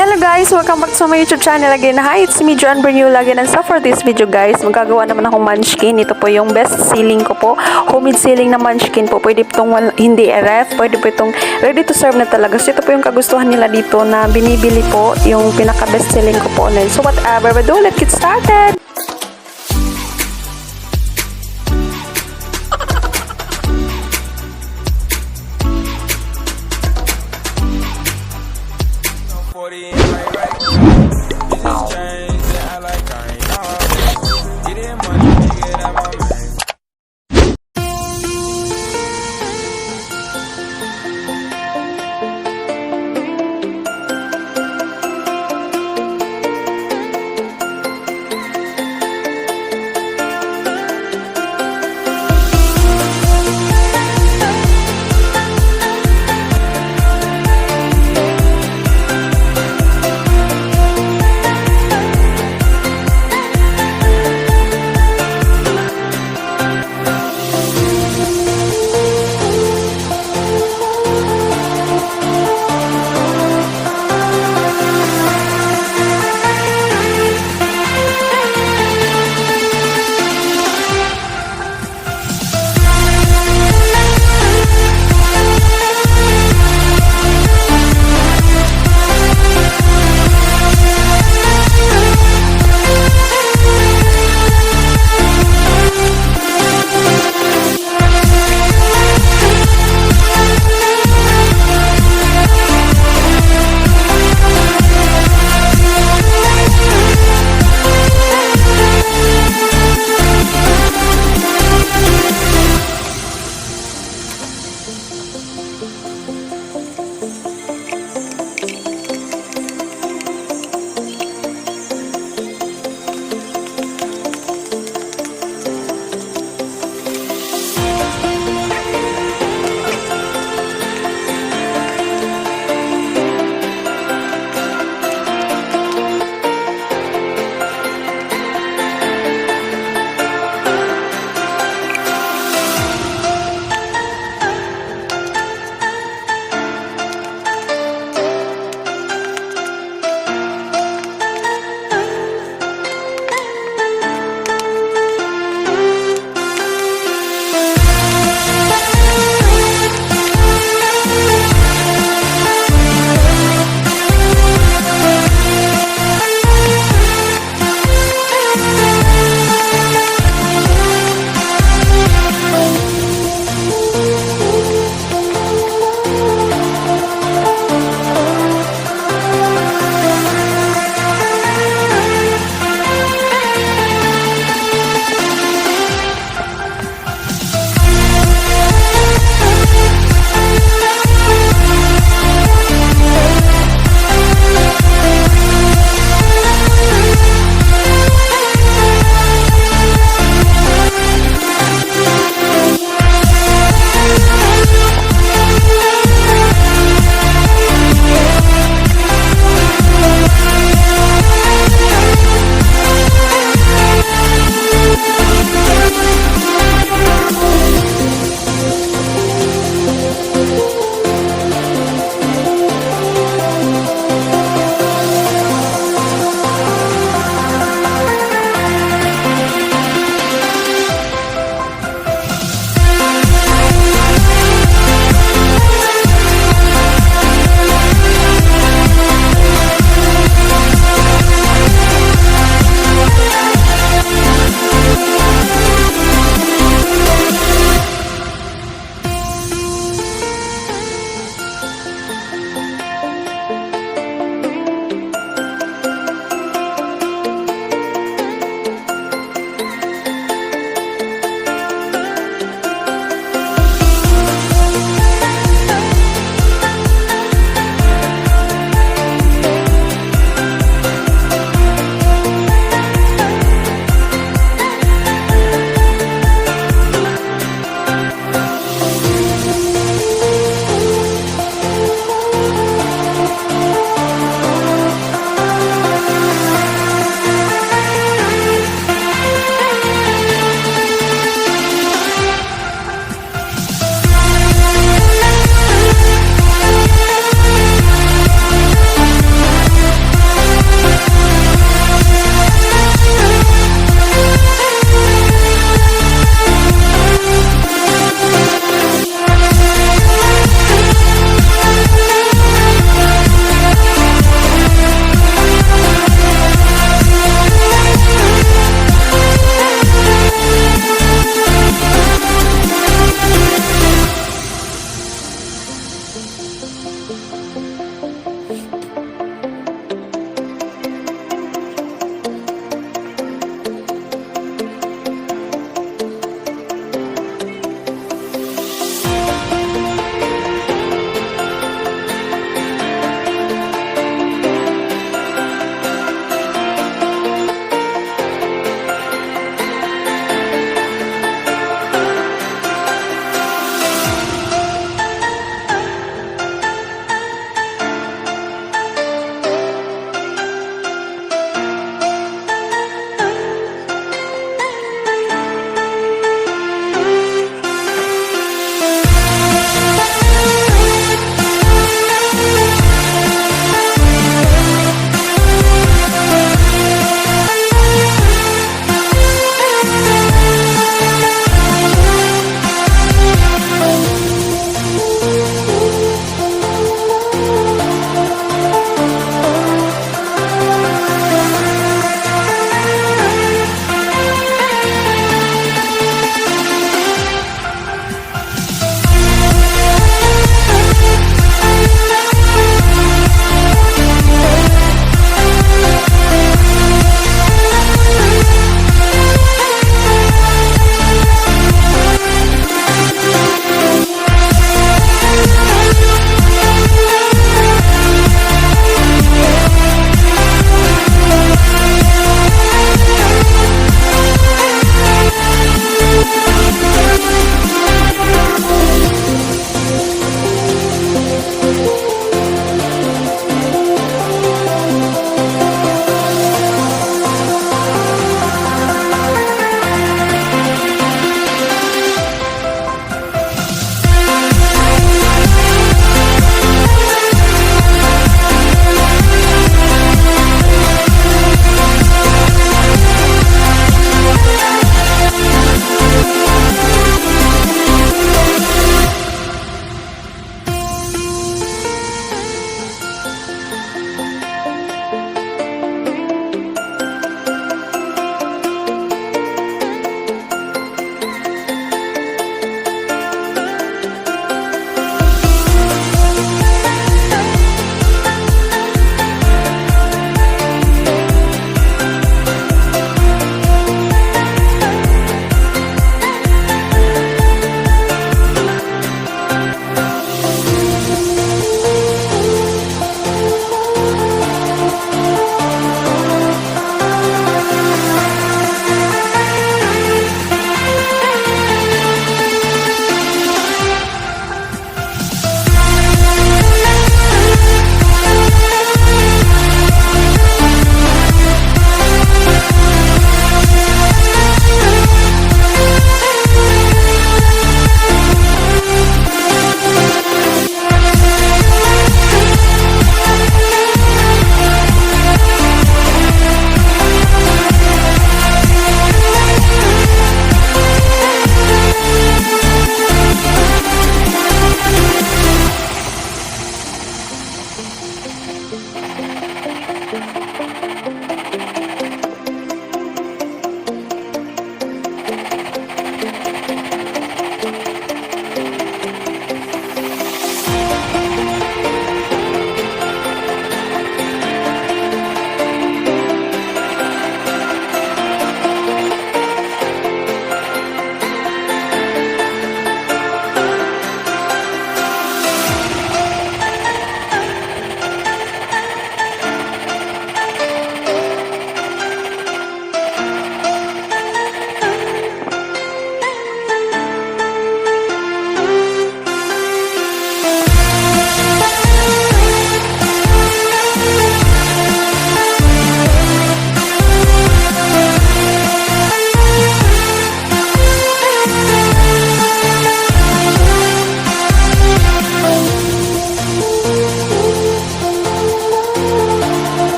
Hello guys! Welcome back to my YouTube channel again. Hi, it's me, Joan Broñola again. And so for this video guys, magagawa naman akong munchkin. Ito po yung best selling ko po. Homemade selling na munchkin po. Pwede po itong hindi ref. Pwede po itong ready to serve na talaga. So ito po yung kagustuhan nila dito na binibili po. Yung pinaka best selling ko po online. So whatever we do, let's get started!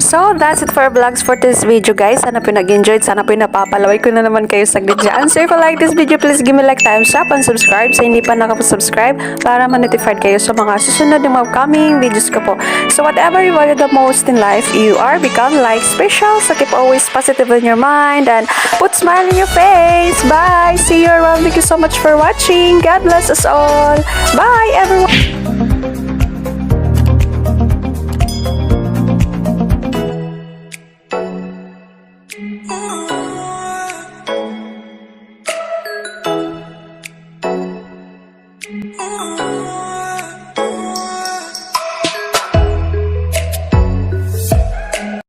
So, that's it for our vlogs for this video, guys. Sana po nag-enjoyed. Sana po napapalaway ko na naman kayo saglit dyan. So, if you like this video, please give me like, thumbs up, and subscribe sa hindi pa nakapasubscribe para ma-notified kayo sa mga susunod ng mga upcoming videos ko po. So, whatever you value the most in life, you are become like special. So, keep always positive in your mind and put smile in your face. Bye! See you around. Thank you so much for watching. God bless us all. Bye, everyone!